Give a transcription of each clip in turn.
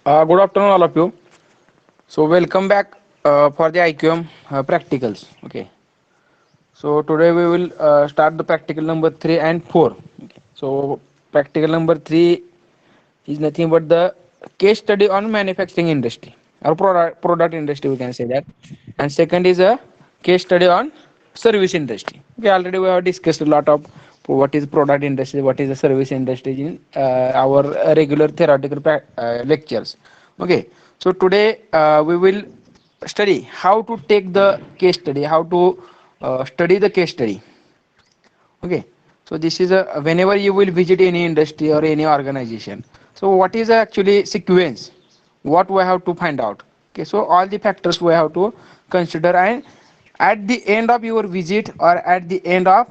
Good afternoon, all of you. So, welcome back for the IQM practicals. Okay. So, today we will start the practical number 3 and 4. Okay. So, practical number 3 is nothing but the case study on manufacturing industry or product industry, we can say that. And second is a case study on service industry. Okay. Already we have discussed a lot of what is product industry, what is the service industry in our regular theoretical lectures. Okay, so today we will study how to take the case study, how to study the case study. Okay, so this is a whenever you will visit any industry or any organization. So what is actually sequence? What we have to find out? Okay, so all the factors we have to consider, and at the end of your visit or at the end of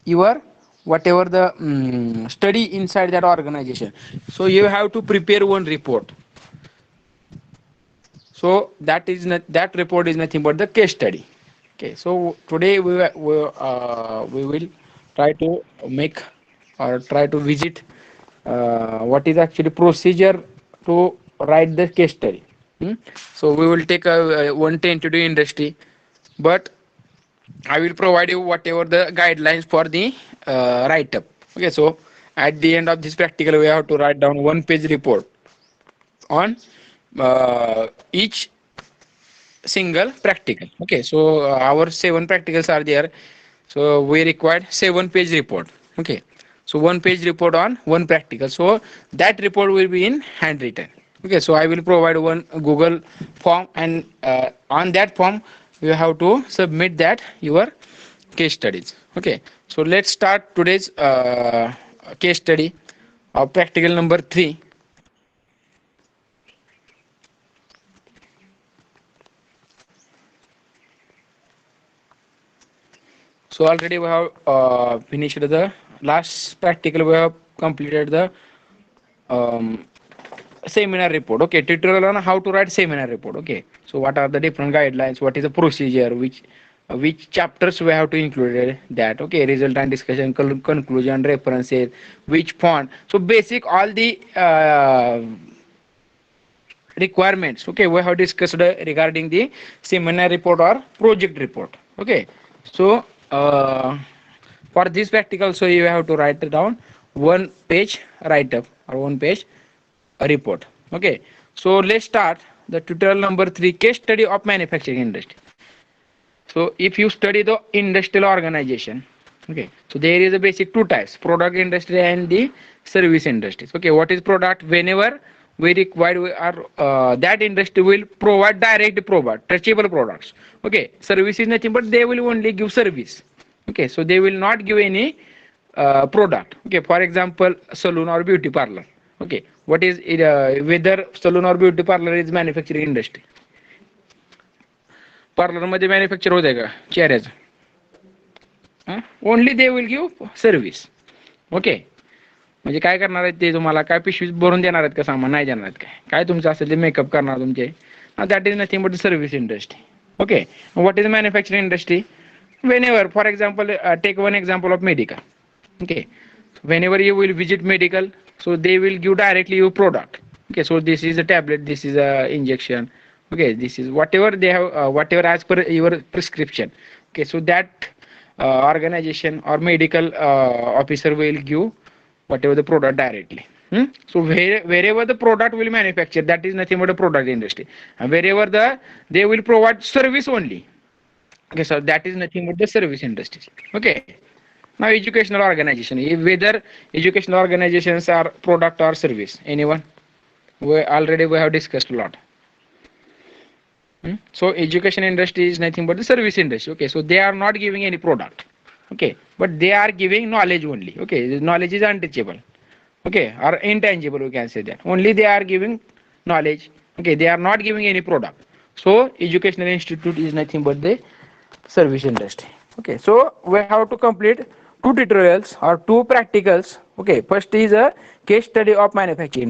your whatever the study inside that organization, so you have to prepare one report. So that report is nothing but the case study. Okay, so today we will try to make or try to visit what is actually procedure to write the case study. So we will take a one tentative industry, but I will provide you whatever the guidelines for the write up. Okay, so at the end of this practical, we have to write down one page report on each single practical. Okay, so our 7 practicals are there, so we required 7 page report. Okay, so 1 page report on one practical, so that report will be in handwritten. Okay, so I will provide one Google form, and on that form you have to submit that your case studies. Okay, so let's start today's case study of practical number 3. So already we have finished the last practical. We have completed the um, seminar report. Okay, tutorial on how to write seminar report. Okay, so what are the different guidelines? What is the procedure? Which chapters we have to include that? Okay, result and discussion, conclusion, references, which font. So basic all the requirements. Okay, we have discussed regarding the seminar report or project report. Okay, so for this practical, so you have to write down 1 page write up or 1 page report. Okay, so let's start the tutorial number 3, case study of manufacturing industry. So if you study the industrial organization, okay, so there is a basic two types: product industry and the service industries. Okay, what is product? Whenever we require, we are that industry will provide direct product, touchable products. Okay, service is nothing but they will only give service. Okay, so they will not give any product. Okay, for example, salon or beauty parlor. Okay, what is it, whether salon or beauty parlor is manufacturing industry? पार्लर मध्ये manufacture होते का चेहऱ्याचं? Only they will give service. Okay, म्हणजे काय करणार आहेत ते, तुम्हाला काय पिशवी भरून देणार आहेत का सामान? नाही देणार आहेत. काय काय तुमचं असेल ते मेकअप करणार तुमचे. That is nothing but service industry. Okay, what is manufacturing industry? Whenever, for example, take one example of medical. Okay, whenever you will visit medical, so they will give directly you product. Okay, so this is a tablet, this is a injection. Okay, this is whatever they have, whatever as per your prescription. Okay, so that organization or medical officer will give whatever the product directly. So wherever the product will manufacture, that is nothing but a product industry. And wherever they will provide service only. Okay, so that is nothing but the service industry. Okay. Now educational organization, whether educational organizations are product or service. Anyone? We have discussed a lot. So education industry is nothing but the service industry. Okay, so they are not giving any product. Okay, but they are giving knowledge only. Okay, the knowledge is untouchable. Okay, or intangible, we can say that. Only they are giving knowledge. Okay, they are not giving any product. So educational institute is nothing but the service industry. Okay, so we have to complete 2 tutorials or 2 practicals. Okay, first is a case study of manufacturing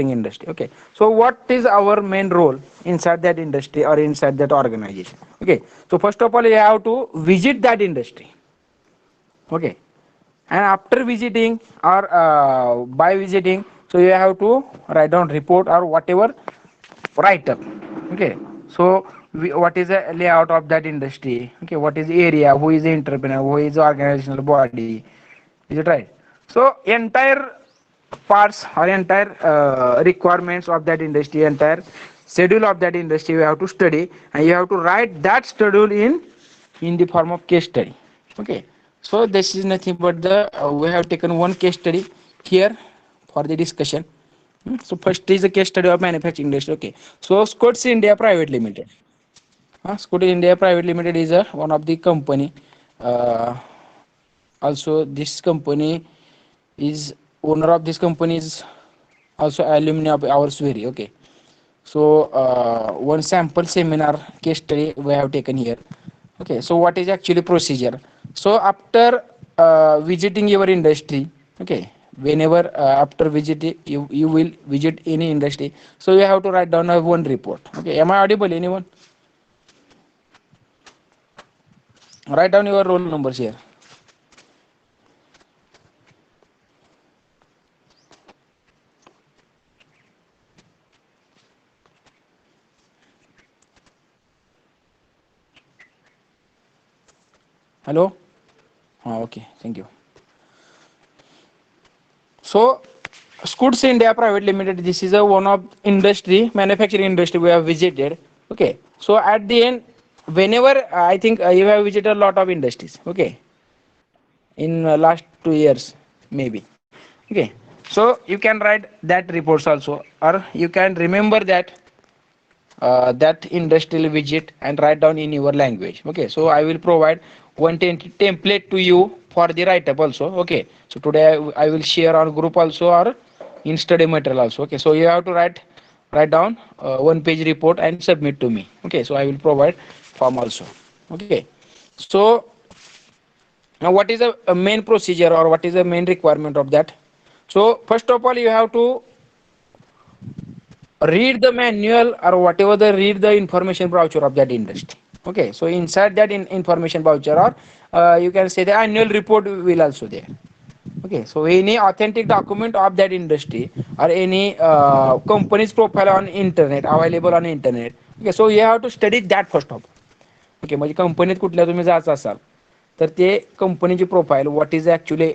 industry. Okay, so what is our main role inside that industry or inside that organization? Okay, so first of all you have to visit that industry. Okay, and after visiting or by visiting, So you have to write down report or whatever write up. Okay, so what is the layout of that industry? Okay, what is the area? Who is the entrepreneur? Who is the organizational body? Is it right? So entire parts or entire requirements of that industry, entire schedule of that industry, you have to study, and you have to write that schedule in the form of case study. Okay, so this is nothing but the we have taken one case study here for the discussion. So first is the case study of manufacturing industry. Okay, so Scots India Private Limited. Scots India Private Limited is one of the company. Uh, Also, this company is owner of this company is also alumni of ours very. Okay, so one sample seminar case study we have taken here. Okay, so what is actually procedure? So after visiting your industry, okay, whenever after visiting you will visit any industry, so you have to write down a one report. Okay, am I audible? Anyone? Write down your roll numbers here. Hello. Okay, thank you. So, Scoots India Private Limited, this is a one of industry, manufacturing industry we have visited. Okay. So at the end, whenever I think you have visited a lot of industries. Okay. In last 2 years, maybe. Okay. So you can write that reports also, or you can remember that industrial visit and write down in your language. Okay, so I will provide one template to you for the write up also. Okay, so today I will share on group also or in study material also. Okay, so you have to write down one page report and submit to me. Okay, so I will provide form also. Okay, so now what is the main procedure or what is the main requirement of that? So first of all, you have to read the manual or whatever the read the information brochure of that industry. Okay, so inside that information brochure or you can say the annual report will also there. Okay, so any authentic document of that industry or any company's profile on internet available on internet. Okay, so you have to study that first of all. Okay म्हणजे कंपनीत कुठल्या तुम्ही जायचं असाल तर ते कंपनीची profile what is actually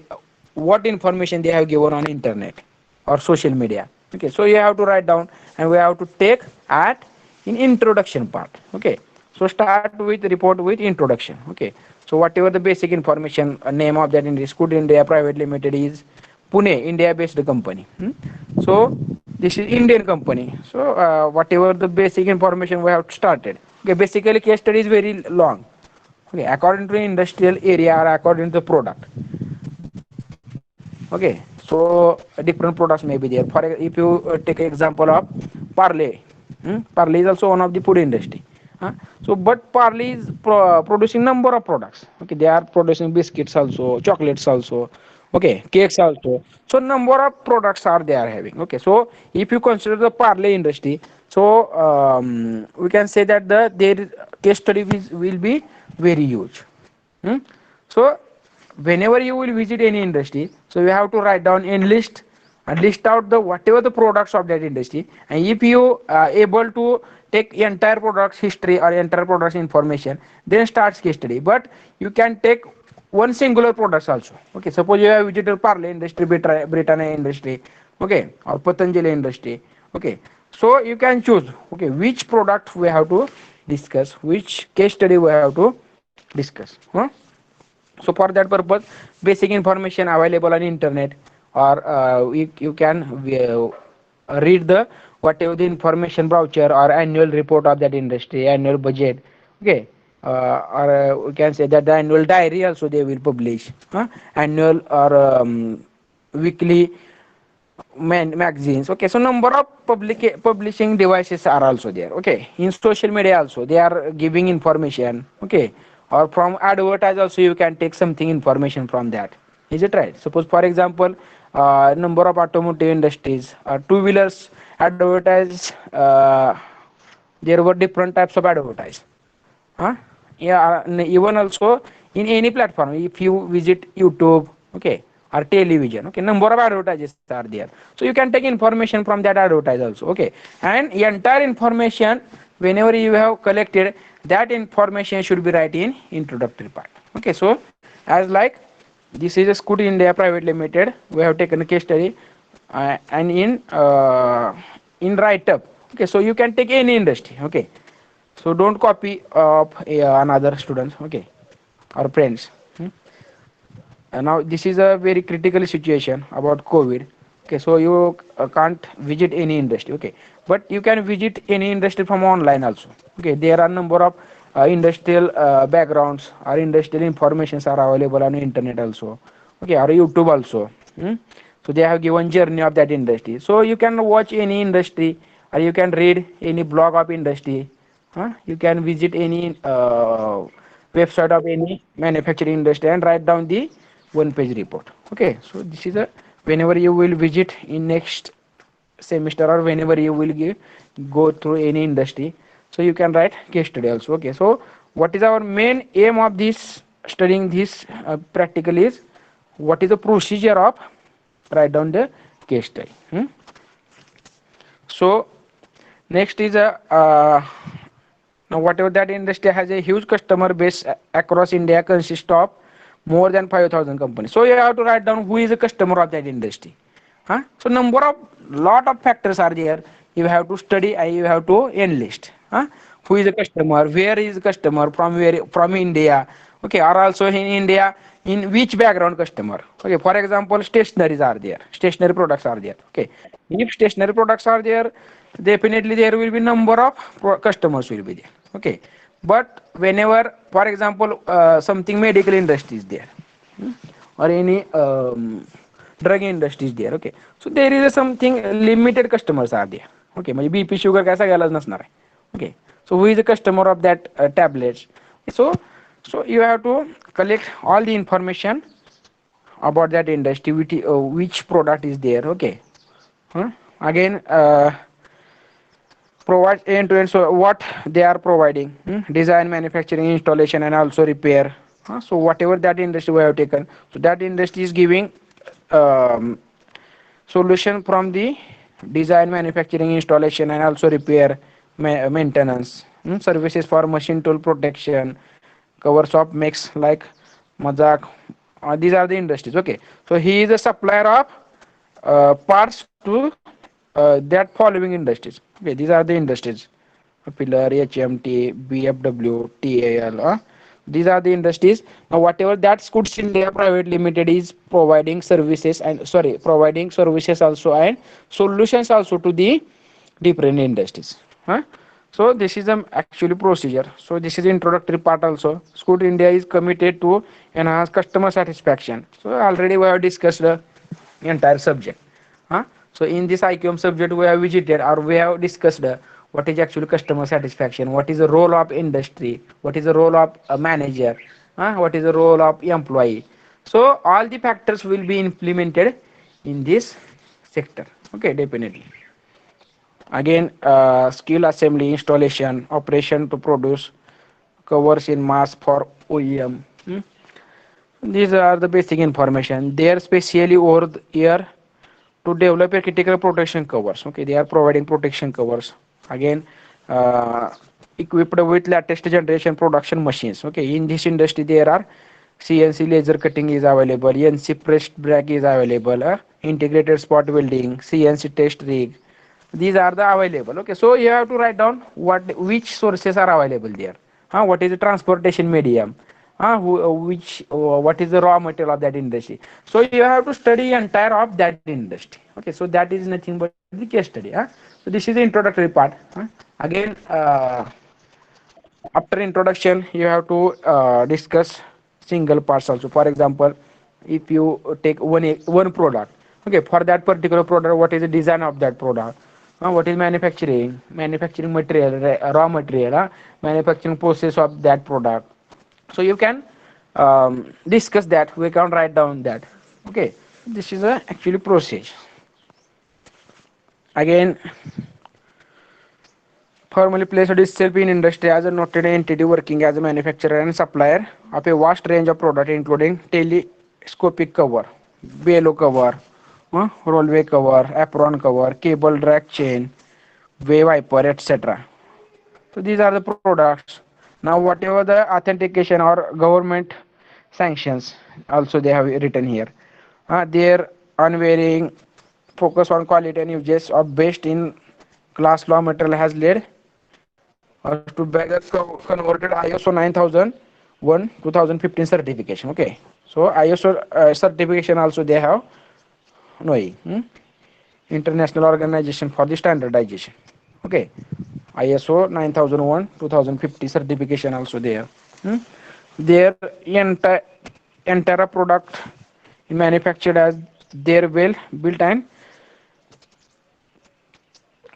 what information they have given on internet or social media. Okay, so you have to write down and we have to take at in introduction part. Okay, so start with report with introduction. Okay, so whatever the basic information, name of that industry, Scoot India Private Limited is Pune, India based company. So this is Indian company. So whatever the basic information we have started. Okay, basically case study is very long. Okay, according to the industrial area or according to the product. Okay, so different products may be there. For if you take example of Parley, Parley is also one of the food industry. So but Parley is producing number of products. Okay, they are producing biscuits also, chocolates also, okay, cakes also. So number of products are they are having. Okay, so if you consider the Parley industry, so we can say that their case study will be very huge. Hmm? So whenever you will visit any industry, so you have to write down in list and list out the whatever the products of that industry. And if you are able to take entire products history or entire products information, then starts case study. But you can take one singular products also. Okay, suppose you have visited Parle industry, Britannia industry, okay, or Patanjali industry. Okay, so you can choose okay which product we have to discuss, which case study we have to discuss. So for that purpose, basic information available on internet, or you can read the whatever the information brochure or annual report of that industry, annual budget. Okay, or we can say that the annual diary also they will publish, annual or weekly magazines. Okay, so number of publishing devices are also there. Okay, in social media also they are giving information. Okay, or from advertise also you can take something information from that. Is it right? Suppose for example, number of automotive industries, two wheelers advertise. There were different types of advertise. Huh? Yeah, even also in any platform, if you visit YouTube, okay, or television. Okay, number of advertises are there, so you can take information from that advertise also. Okay, and entire information whenever you have collected, that information should be right in introductory part. Okay, so as like this is a Scoot India Private Limited, we have taken a case study, and in write up. Okay, so you can take any industry. Okay, so don't copy of another students. Okay, or friends. Now this is a very critical situation about COVID. Okay, so you can't visit any industry. Okay, but you can visit any industry from online also. Okay, there are number of industrial backgrounds or industrial informations are available on internet also. Okay, or YouTube also. So they have given journey of that industry, so you can watch any industry, or you can read any blog of industry. You can visit any website of any manufacturing industry and write down the one page report. Okay, so this is a, whenever you will visit in next semester, or whenever you will go through any industry, so you can write case study also. Okay, so what is our main aim of this studying this practical is, what is the procedure of write down the case study. So next is a now whatever that industry has a huge customer base across India, consists of more than 5,000 companies. So you have to write down who is the customer of that industry. So number of lot of factors are there. You have to study and you have to enlist. Who is the customer? Where is the customer? From where? From India. Okay, or also in India, in which background customer? Okay, for example, stationaries are there. Stationary products are there. Okay, if stationary products are there, definitely there will be number of customers will be there. Okay, but whenever, for example, something medical industry is there, or any drug industry is there. Okay, so there is a something limited customers are there. Okay, म्हणजे BP sugar काय सगळ्यालाच नसणार आहे. Okay, so who is the customer of that tablets? So you have to collect all the information about that industry, which product is there. Okay, again provide end to end, so what they are providing, design, manufacturing, installation, and also repair. So whatever that industry we have taken, so that industry is giving um, solution from the design, manufacturing, installation, and also repair, maintenance, services for machine tool protection, cover shop makes like Mazak. These are the industries. Okay, so he is a supplier of parts to that following industries. Okay, these are the industries: Pillar, HMT, BFW, TAL. These are the industries. Now, whatever that Scoots India Private Limited is providing services, and sorry, providing services also and solutions also to the different industries. So this is the actually procedure. So this is the introductory part also. Scoot India is committed to enhance customer satisfaction. So already we have discussed the entire subject. So in this IQM subject, we have visited or we have discussed what is actually customer satisfaction, what is the role of industry, what is the role of a manager, what is the role of employee. So all the factors will be implemented in this sector. Okay, definitely. Again, skill assembly, installation, operation to produce, covers in mass for OEM. These are the basic information. They are specially over the year to develop a critical protection covers. Okay, they are providing protection covers. Again, uh, equipped with latest generation production machines. Okay, in this industry there are CNC laser cutting is available, NC pressed brake is available, integrated spot welding, CNC test rig. These are the available. Okay, so you have to write down which sources are available there. What is the transportation medium? What is the raw material of that industry? So you have to study entire of that industry. Okay, so that is nothing but the case study. So this is the introductory part. Again, after introduction, you have to discuss single parts also. For example, if you take one product, okay, for that particular product, what is the design of that product? What is manufacturing material, raw material, manufacturing process of that product. So you can discuss that. We can write down that. Okay, this is a actually process. Again, formally placed itself in industry as a noted entity working as a manufacturer and supplier of a vast range of products including telescopic cover, bellow cover, rollway cover, apron cover, cable drag chain, way wiper, etc. So these are the products. Now whatever the authentication or government sanctions also they have written here. Their unwavering focus on quality and uses of best in class law material has led us to bag a converted ISO 9001 2015 certification. Okay, so ISO certification also they have knowing. International Organization for the Standardization. Okay, ISO 9001 2050 certification also there. Hmm? Their entire product manufactured as their well built and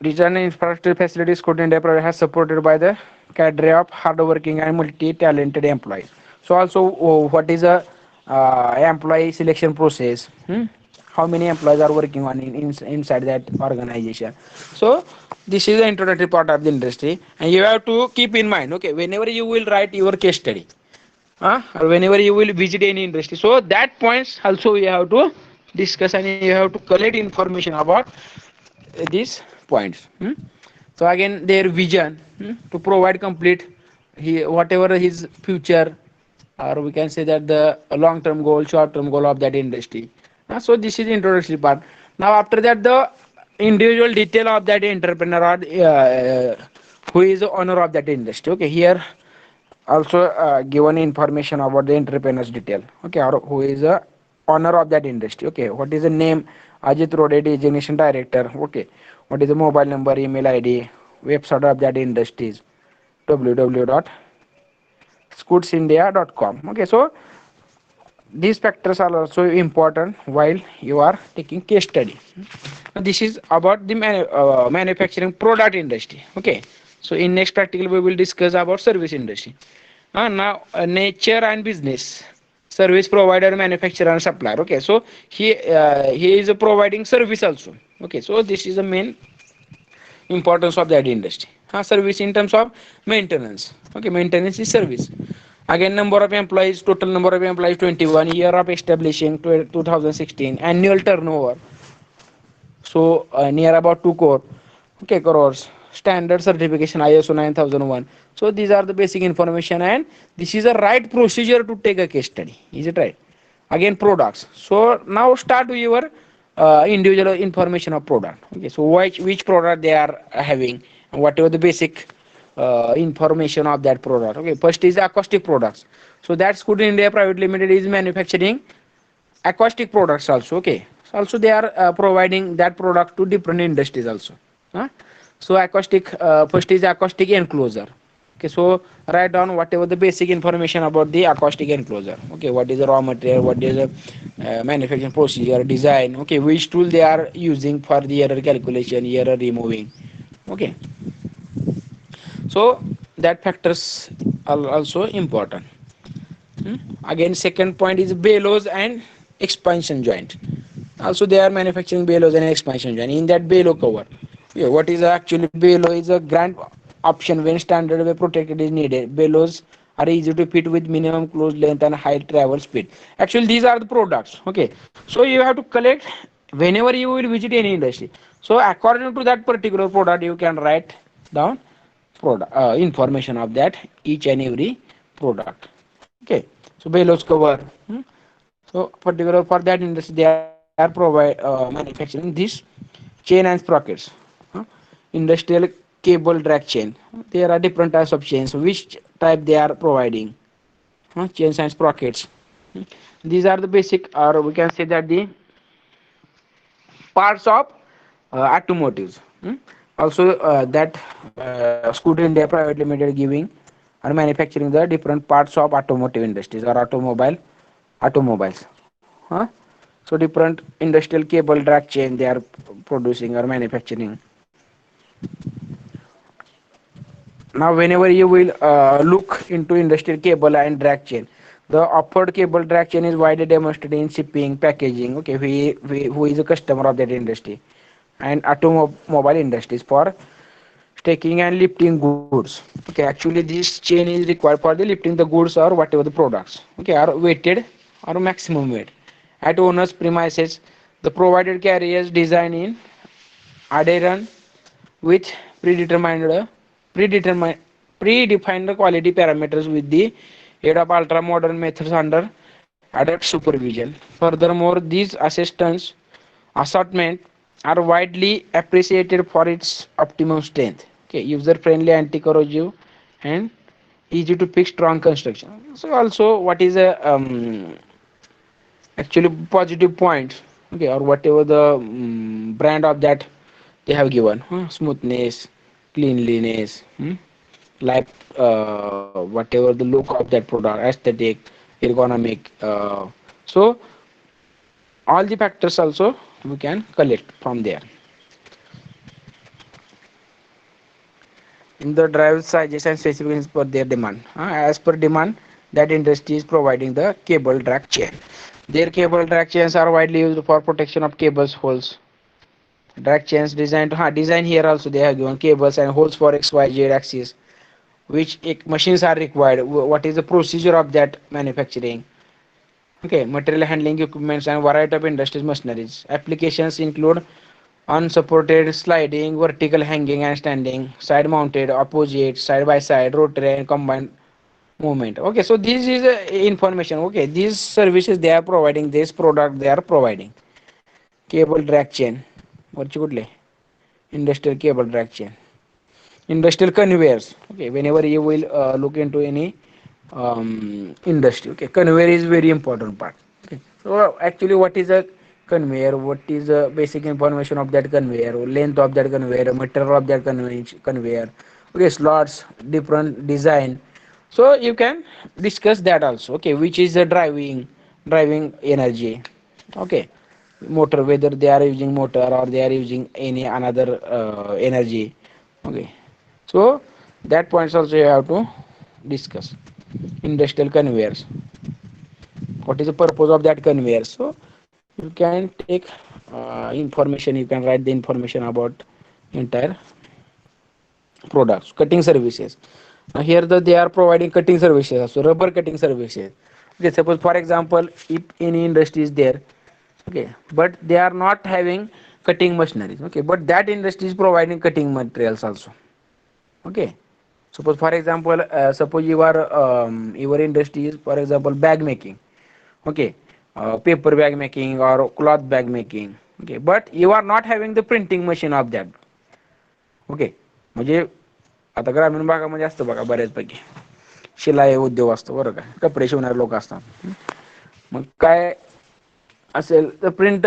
design and infrastructure facilities could India has supported by the cadre of hardworking and multi-talented employees. So also what is a employee selection process? How many employees are working on inside that organization? So this is the introductory part of the industry, and you have to keep in mind. Okay, whenever you will write your case study, or whenever you will visit any industry, so that points also you have to discuss and you have to collect information about these points. So again their vision to provide complete whatever his future, or we can say that the long term goal, short term goal of that industry. So this is introductory part. Now after that the individual detail of that entrepreneur or who is the owner of that industry. Okay, here also given information about the entrepreneur's detail. Okay, or who is the owner of that industry. Okay, what is the name? Ajit Rode, designation director. Okay, what is the mobile number, email ID, website of that industries, www.scootsindia.com. Okay, so these factors are also important while you are taking case study. This is about the manufacturing product industry. Okay, so in next practical we will discuss about service industry. Now nature and business, service provider, manufacturer and supplier. Okay, so he is providing service also. Okay, so this is the main importance of that industry. Service in terms of maintenance. Okay, maintenance is service. Again, number of employees, total number of employees 21, year of establishing 2016, annual turnover, so near about 2 crore, okay, crores. Standard certification ISO 9001. So these are the basic information, and this is a right procedure to take a case study. Is it right? Again, products. So now start with your individual information of product. Okay, so which product they are having, and whatever the basic information of that product. Okay, first is acoustic products. So that's Good India Private Limited is manufacturing acoustic products also. Okay, so also they are providing that product to different industries also. Huh? So acoustic, first is acoustic enclosure. Okay, so write down whatever the basic information about the acoustic enclosure. Okay, what is the raw material, what is the manufacturing procedure, design. Okay, which tool they are using for the error calculation, error removing. Okay, so that factors are also important. Hmm? Again, second point is bellows and expansion joint. Also, they are manufacturing bellows and expansion joint in that bellow cover. Yeah, what is actually bellow is a grand option when standard way protected is needed. Bellows are easy to fit with minimum close length and high travel speed. Actually, these are the products. Okay, so you have to collect whenever you will visit any industry. So according to that particular product, you can write down product information of that each and every product. Okay, so bellows cover. So particular for that industry they are manufacturing this chain and sprockets. huh? Industrial cable drag chain. There are different types of chains. Which type they are providing? Chains and sprockets. These are the basic, or we can say that the parts of automotives. Also, that Scooter India Private Limited giving or manufacturing the different parts of automotive industries or automobiles. Huh? So different industrial cable drag chain they are producing or manufacturing. Now, whenever you will look into industrial cable and drag chain, the offered cable drag chain is widely demonstrated in shipping, packaging. Okay, who is a customer of that industry, and automobile industries for staking and lifting goods. Okay, actually this chain is required for the lifting the goods or whatever the products. Okay, are weighted or maximum weight. at owner's premises. The provided carriers design in adherence with predetermined predetermined predefined quality parameters with the aid of ultra modern methods under adept supervision. Furthermore, these assistance assortment are widely appreciated for its optimum strength. Okay, user friendly, anti corrosive, and easy to pick strong construction. So also what is a actually positive points, okay, or whatever the brand of that they have given, smoothness, cleanliness, like whatever the look of that product, aesthetic, ergonomic, so all the factors also we can collect from there. In the drive sizes and specifications per their demand. As per demand, that industry is providing the cable drag chain. Their cable drag chains are widely used for protection of cables holes. Drag chains designed, design here also they have given cables and holes for XYZ axis, which machines are required. What is the procedure of that manufacturing? Okay, material handling equipments and variety of industries machineries. Applications include unsupported sliding, vertical hanging and standing, side mounted, opposite, side by side, rotary and combined movement. Okay, so this is information. Okay, these services they are providing, this product they are providing. Cable drag chain. What you could lay? Industrial cable drag chain. Industrial conveyors. Okay, whenever you will look into any industry, okay, conveyor is very important part. Okay, so actually what is a conveyor, what is the basic information of that conveyor, length of that conveyor, material of that conveyor, okay, slots, different design, so you can discuss that also. Okay, which is the driving energy, okay, motor, whether they are using motor or they are using any another energy. Okay, so that points also you have to discuss. Industrial conveyors, what is the purpose of that conveyor, so you can take information, you can write the information about entire products. Cutting services, here they are providing cutting services, so rubber cutting services. Okay, suppose for example if any industry is there, okay, but they are not having cutting machineries, okay, but that industry is providing cutting materials also. Okay, suppose for example suppose your industry is for example bag making, okay, paper bag making or cloth bag making, okay, but you are not having the printing machine of that. Okay, म्हणजे आता ग्रामीण भागामध्ये असतं बघा बऱ्याचपैकी शिलाई उद्योग असतो बरं का, कपडे शिवणारे लोक असतात. मग काय असेल तर प्रिंट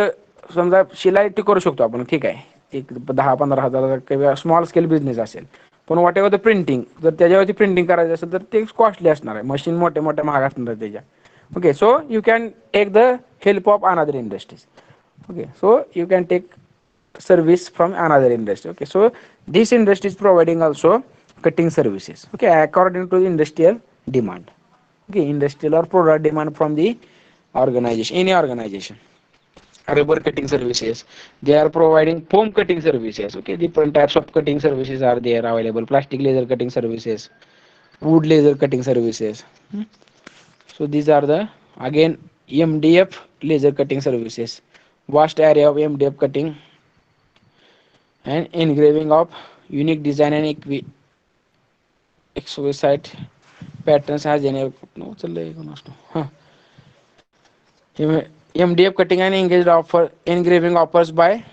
समजा शिलाई ती करू शकतो आपण, ठीक आहे, एक 10-15 हजार किंवा स्मॉल स्केल बिझनेस असेल, पण वॉट एव्हर द प्रिंटिंग, जर त्याच्यावरती प्रिंटिंग करायचं असेल तर ते कॉस्टली असणार आहे, मशीन मोठ्या मोठ्या महाग असणार आहे त्याच्या. Okay, so you can take the help of another industries. Okay, so you can take service from another industry. Okay, so this industry is providing also cutting services, okay, according to the industrial demand. Okay, industrial or product demand from the organization, any organization. Rubber cutting services, they are providing foam cutting services. Okay, different types of cutting services are there available. Plastic laser cutting services, wood laser cutting services. So these are the again MDF laser cutting services. Vast area of MDF cutting and engraving of unique design and exquisite patterns has enabled. No, huh. MDF cutting and engaged offer engraving offers by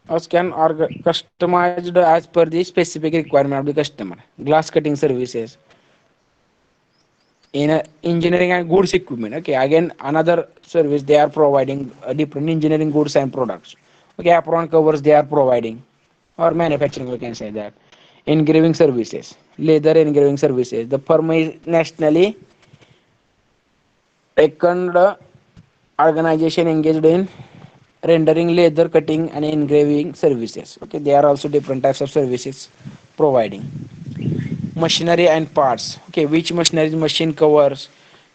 us can customized as per the specific requirement of the customer. Glass cutting services, in engineering and goods equipment. Okay, again another service they are providing different engineering goods and products. Okay, apron covers they are providing or manufacturing, we can say that. Engraving services, leather engraving services, the firm is nationally reckoned organization engaged in rendering leather cutting and engraving services. Okay, there are also different types of services providing. Machinery and parts, okay, which machinery, machine covers,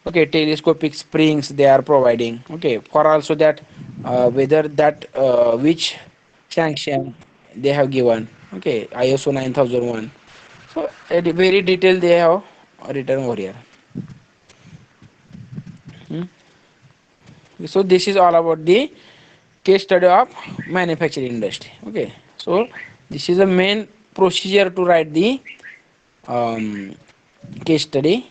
okay, telescopic springs they are providing. Okay, for also that whether that which sanction they have given. Okay, ISO 9001, so very detailed they have written over here. Hmm? So this is all about the case study of manufacturing industry. Okay, so this is the main procedure to write the um, case study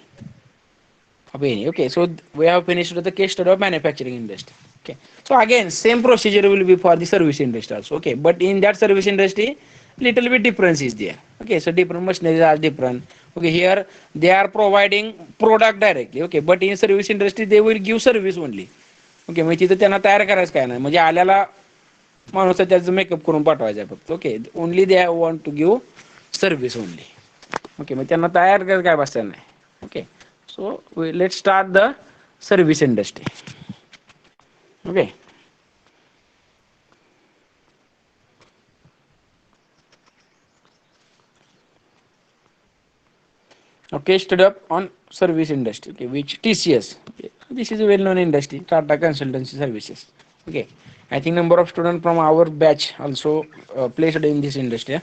of any. Okay, so we have finished with the case study of manufacturing industry. Okay, so again same procedure will be for the service industry also. Okay, but in that service industry little bit difference is there. Okay, so different machineries are different. Okay, here they are providing product directly. Okay, but in service industry they will give service only. Okay, म्हणजे तिथं त्यांना तयार करायचं काय नाही, म्हणजे आल्याला माणूस त्याचं मेकअप करून पाठवायचं आहे फक्त. Okay, only they want to give service only. Okay, मग त्यांना तयार करायचं काय बसलं नाही. Okay, so let start the service industry. Okay, okay, study up on service industry. Okay, which TCS. Okay, this is a well-known industry, Tata Consultancy Services. Okay, I think number of students from our batch also placed in this industry.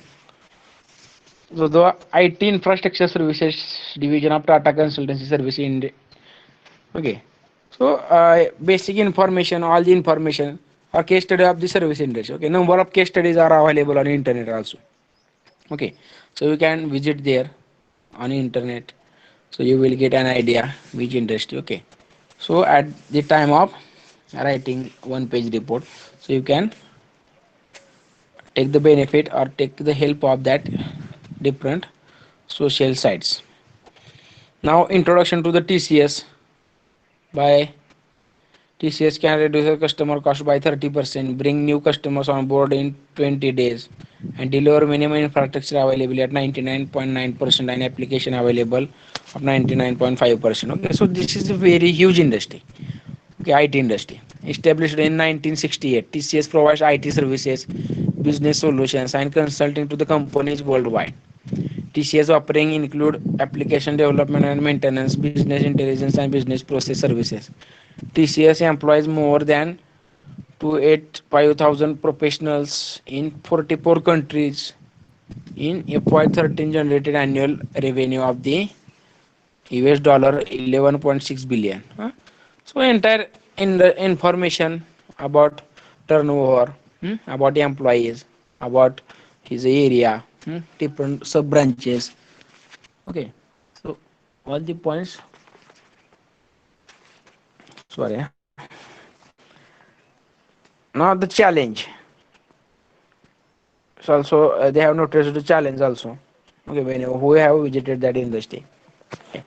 So the IT infrastructure services division of Tata Consultancy Service in. Okay, so basic information, all the information, or case study of the service industry. Okay, number of case studies are available on internet also. Okay, so you can visit there on internet, so you will get an idea which industry. Okay, so at the time of writing one page report, so you can take the benefit or take the help of that different social sites. Now introduction to the TCS. By TCS can reduce the customer cost by 30%, bring new customers on board in 20 days, and deliver minimum infrastructure available at 99.9% and application available of 99.5%. Okay, so this is a very huge industry. Okay, IT industry. Established in 1968, TCS provides IT services, business solutions, and consulting to the companies worldwide. TCS offering include application development and maintenance, business intelligence, and business process services. TCS employs more than 285,000 professionals in 44 countries. In FY13 generated annual revenue of the US dollar 11.6 billion. So entire in the information about turnover, about the employees, about his area, different sub branches. Okay, so all the points. Sorry. Now the challenge. So also they have noticed the challenge also. Okay, when who have visited that industry. Okay.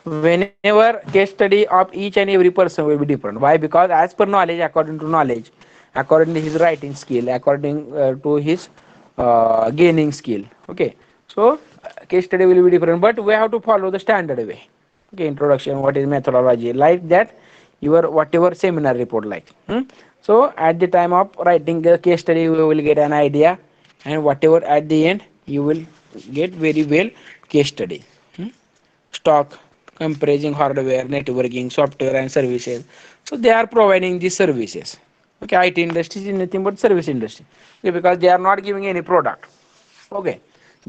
Whenever case study of each and every person will be different. Why? Because as per knowledge, according to knowledge, according to his writing skill, according to his gaining skill. Okay, so case study will be different, but we have to follow the standard way. Okay, introduction, what is methodology, like that your whatever seminar report like. So at the time of writing the case study, you will get an idea, and whatever at the end you will get very well case study. Stock, comprising hardware, networking, software, and services. So they are providing these services. Okay, IT industry is nothing but service industry. Okay, because they are not giving any product. Okay,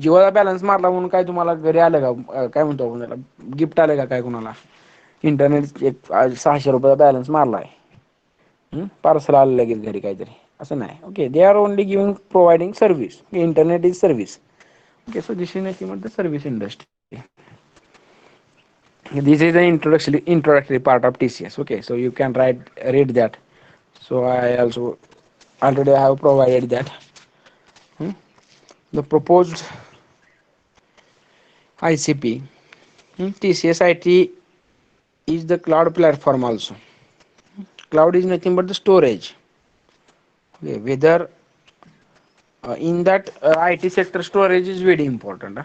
जिओचा balance मारला म्हणून काय तुम्हाला घरी आलं का, काय म्हणतो आपण त्याला, गिफ्ट आलं का काय कुणाला, इंटरनेट एक 600 रुपयाचा बॅलन्स मारलाय, पार्सल आलं लगेच घरी काहीतरी, असं नाही. Okay, they are only giving providing service. Internet is service. Okay, so this is nothing but the service industry. This is the introductory part of TCS. Okay, so you can read that. So I also already have provided that. The proposed ICP, TCS IT is the cloud platform also. Cloud is nothing but the storage. Okay, whether in that IT sector, storage is very important,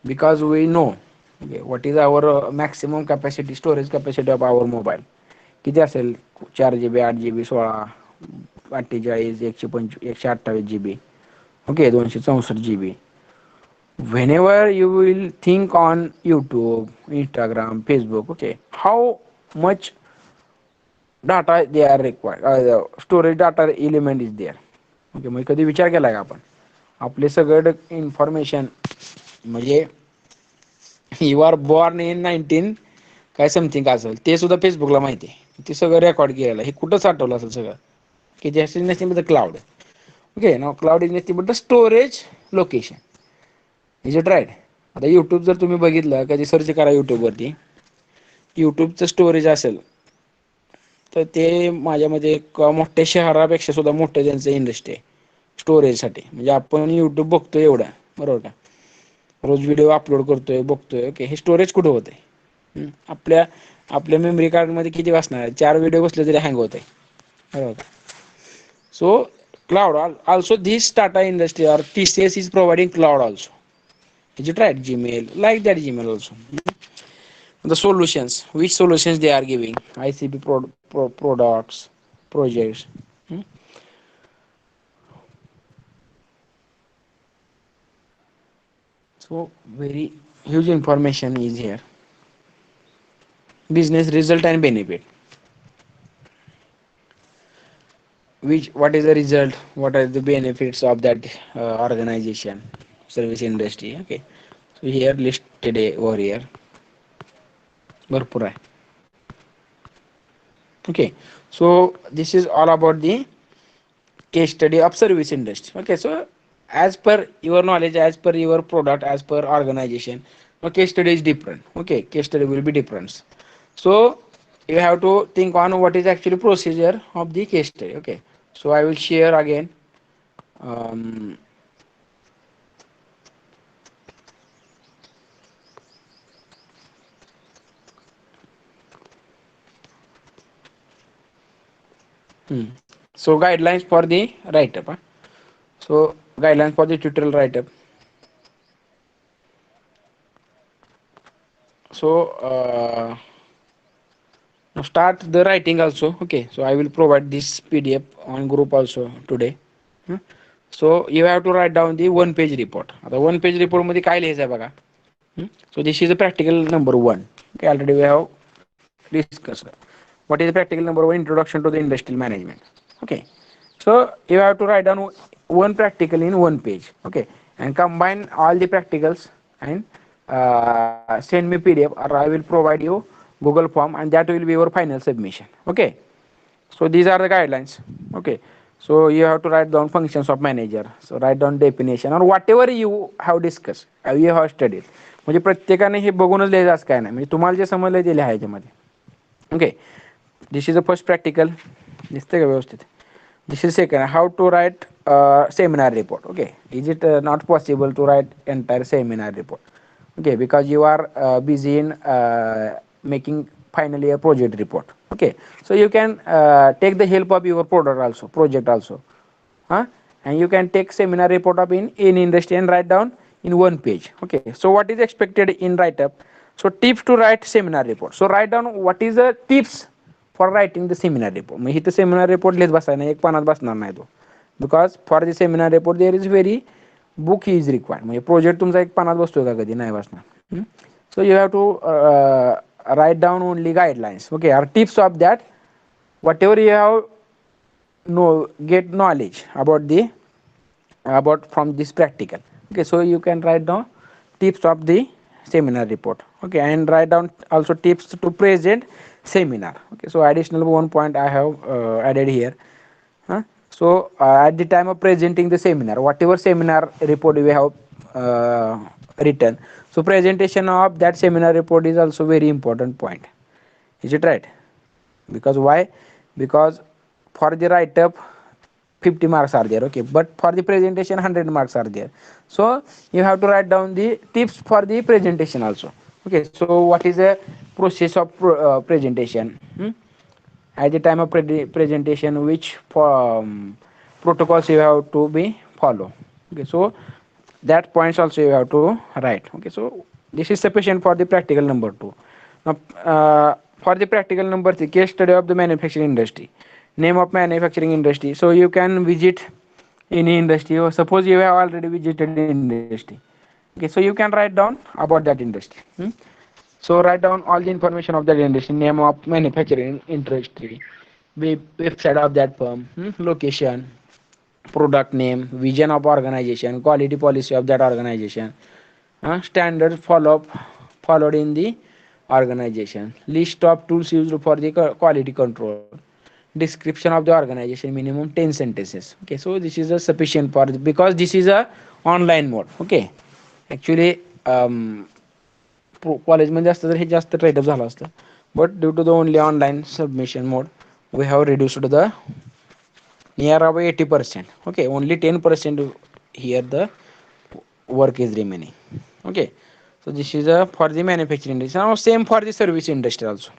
because we know, okay, what is our maximum capacity, storage capacity of our mobile. किती असेल, 4 GB, 8 GB, 16, 48, 128 GB. Okay, 264 GB. Whenever you will think on YouTube, Instagram, Facebook, okay, how much data they are required, storage data element is there. Okay, मग कधी विचार केला का आपण, आपले सगळं इन्फॉर्मेशन, म्हणजे यू आर बॉर्न इन 19 काय समथिंग असेल ते सुद्धा फेसबुकला माहिती आहे. ते सगळं रेकॉर्ड केलेलं हे कुठं साठवलं असेल सगळं की जॅस is nothing but the cloud. Okay, now cloud is nothing but the storage location. Is it right? आता युट्यूब जर तुम्ही बघितलं, कधी सर्च करा युट्यूबवरती, युट्यूबचं स्टोरेज असेल तर ते माझ्यामध्ये एक मोठ्या शहरापेक्षा सुद्धा मोठं त्यांचं इंडस्ट्री आहे स्टोरेजसाठी. म्हणजे आपण युट्यूब बघतोय एवढं, बरोबर का, रोज व्हिडिओ अपलोड करतोय, बघतोय, ओके, हे स्टोरेज कुठं होतंय? आपल्या आपल्या मेमरी कार्डमध्ये किती बसणार आहे? 4 व्हिडिओ बसले तरी हँग होतंय, बरोबर. सो cloud also this Tata industry or TCS is providing cloud also. Is it right? Gmail, like that Gmail also. The solutions, which solutions they are giving? ICP products, projects. Hmm? So very huge information is here. Business result and benefit. Which, what is the result? What are the benefits of that organization, service industry? Okay. So here listed over here. भरपूर आहे. Okay, so this is all about the case study of service industry. Okay, so as per your knowledge, as per your product, as per organization, no case study is different. Okay, case study will be different. So you have to think on what is actually procedure of the case study. Okay, so I will share again. Um, so guidelines for the write up. Huh? So guidelines for the tutorial write up. So now start the writing also. Okay, so I will provide this PDF on group also today. Hmm? So you have to write down the one page report. आता one page report मध्ये काय लिहायचं आहे बघा. So this is a practical number 1. Okay, already we have discussed. What is the practical number 1? Introduction to the industrial management. Okay, so you have to write down one practical in one page. Okay, and combine all the practicals and send me PDF, or I will provide you Google form, and that will be your final submission. Okay, so these are the guidelines. Okay, so you have to write down functions of manager. So write down definition or whatever you have discussed, you have studied. म्हणजे प्रत्येकाने हे बघूनच लिहायचं असं काय नाही, म्हणजे तुम्हाला जे समजलं ते लिहायचं ह्याच्यामध्ये. Okay, this is a first practical. दिसतंय का व्यवस्थित? This is second, how to write seminar report. Okay, is it not possible to write entire seminar report? Okay, because you are busy in making finally a project report. Okay, so you can take the help of your product also, project also, huh? And you can take seminar report up in industry and write down in one page. Okay, so what is expected in write up? So tips to write seminar report. So write down what is the tips for writing the seminar report. मग इथं seminar report लिहित बसायला नाही, एक पानात बसणार नाही तो, because for the seminar report there is very book is required. म्हणजे प्रोजेक्ट तुमचा एक पानात बसतोय का? कधी नाही बसणार. So you have to write down only guidelines. Okay, or tips of that whatever you have get knowledge about from this practical. Okay, so you can write down tips of the seminar report. Okay, and write down also tips to present seminar. Okay, so additional one point I have added here. So at the time of presenting the seminar, whatever seminar report we have written, so presentation of that seminar report is also very important point. Is it right? Because why? Because for the write up 50 marks are there. Okay, but for the presentation 100 marks are there. So you have to write down the tips for the presentation also. Okay, so what is the process of presentation? At the time of presentation, which protocols you have to be follow. Okay, so that points also you have to write. Okay, so this is sufficient for the practical number 2. Now for the practical number 3, case study of the manufacturing industry. Name of manufacturing industry. So you can visit any industry, or suppose you have already visited industry. Okay, so you can write down about that industry. So write down all the information of that industry, name of manufacturing industry, website of that firm, location, product name, vision of organization, quality policy of that organization, standard follow up followed in the organization, list of tools used for the quality control, description of the organization, minimum 10 sentences. Okay, so this is a sufficient for, because this is a online mode. Okay, actually कॉलेजमध्ये असतं तर हे जास्त write up झालं असतं, but due to the only online submission mode we have reduced the near about 80%. Okay, only 10% here the work is remaining. Okay, so this is a for the manufacturing industry. Now same for the service industry also.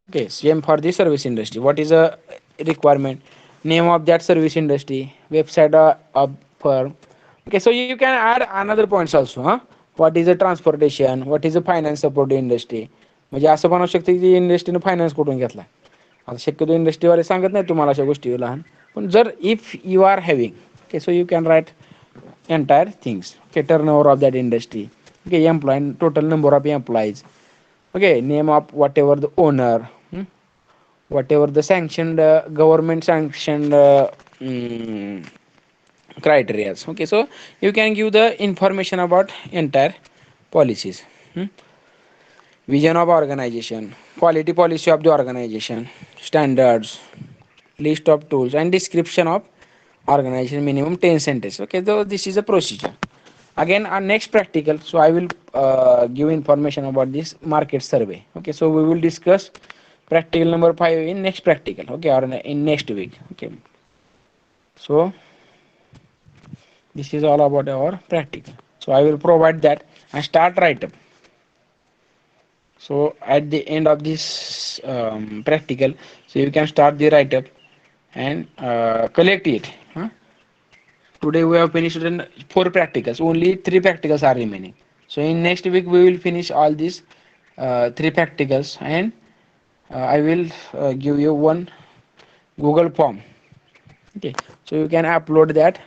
Okay, same for the service industry. What is a requirement? Name of that service industry, website of firm. Okay, so you can add another points also. What is the transportation? What is the finance support industry? म्हणजे असं पण असू शकतं की इंडस्ट्रीनं finance कुठून घेतला. आता शक्यतो इंडस्ट्रीवाले सांगत नाही तुम्हाला अशा गोष्टी लहान, पण जर if you are having, okay, so you can write entire things. Okay, turnover of that industry. Okay, employee, total number of employees. Okay, name of whatever the owner, whatever the sanctioned government sanctioned criteria. Okay, so you can give the information about entire policies. Vision of organization, quality policy of the organization, standards, list of tools, and description of organization, minimum 10 sentences. Okay, so this is a procedure. Again, our next practical, so I will give information about this market survey. Okay, so we will discuss practical number 5 in next practical. Okay, or in next week. Okay, so this is all about our practical. So I will provide that and start write up. So at the end of this practical, so you can start the write up and collect it. Today we have finished 4 practicals. Only 3 practicals are remaining. So in next week we will finish all these 3 practicals, and I will give you one Google form. Okay, so you can upload that.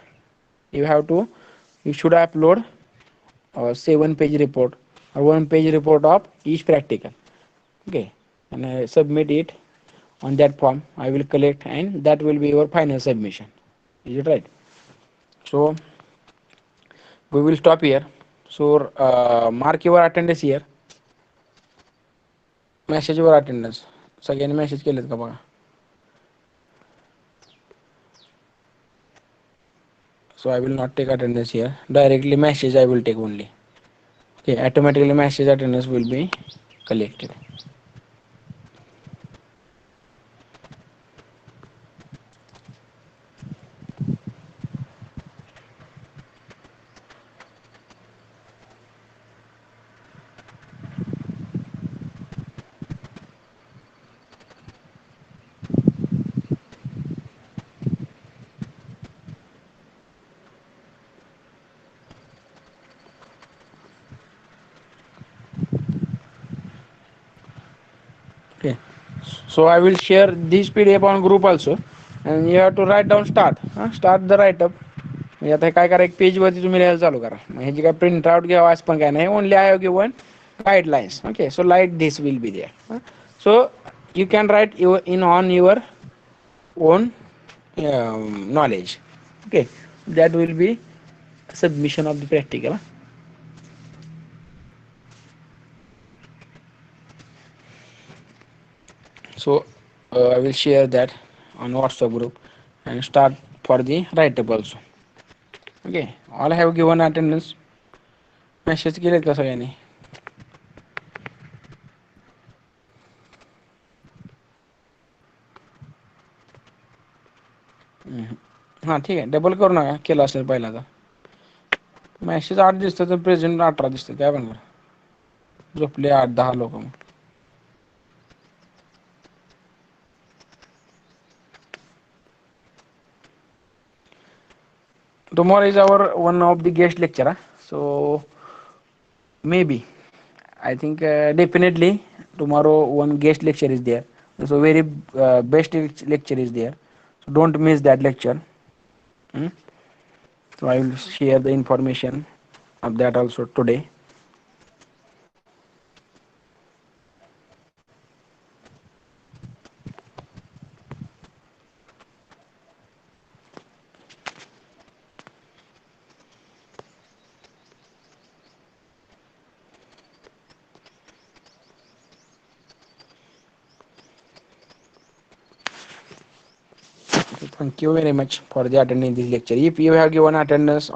You should upload a 7-page report or 1-page report of each practical. Okay, and submit it on that form. I will collect, and that will be your final submission. Is it right? So we will stop here. So mark your attendance here. Message your attendance. सगळ्यांनी message केलेत का बघा. So I will not take attendance here. Directly message I will take only. Okay, automatically message attendance will be collected. Okay, so I will share this PDF on group also, and you have to write down start. Start the write up. म्हणजे आता काय करा, एक page वरती तुम्ही लिहायला चालू करा. ह्याची काय प्रिंट आउट घ्यावा असं पण काय नाही. Only I have given guidelines. Okay, so like this will be there. So you can write your in on your own knowledge. Okay, that will be submission of the practical. So I will share that on WhatsApp group and start for the write up also. Okay, all I have given attendance. Message केलेत का सगळ्यांनी? हां ठीक आहे, double करू नका, केलं असेल पहिला तर. मेसेज 8 दिसतं तर प्रेझेंट 18 दिसतं, काय बनणार? झोपले 8-10 लोक. मग tomorrow is our one of the guest lecture. So maybe I think definitely tomorrow one guest lecture is there. So very best lecture is there. So don't miss that lecture. So I will share the information of that also today. Thank you very much for the attending this lecture. If you have given attendance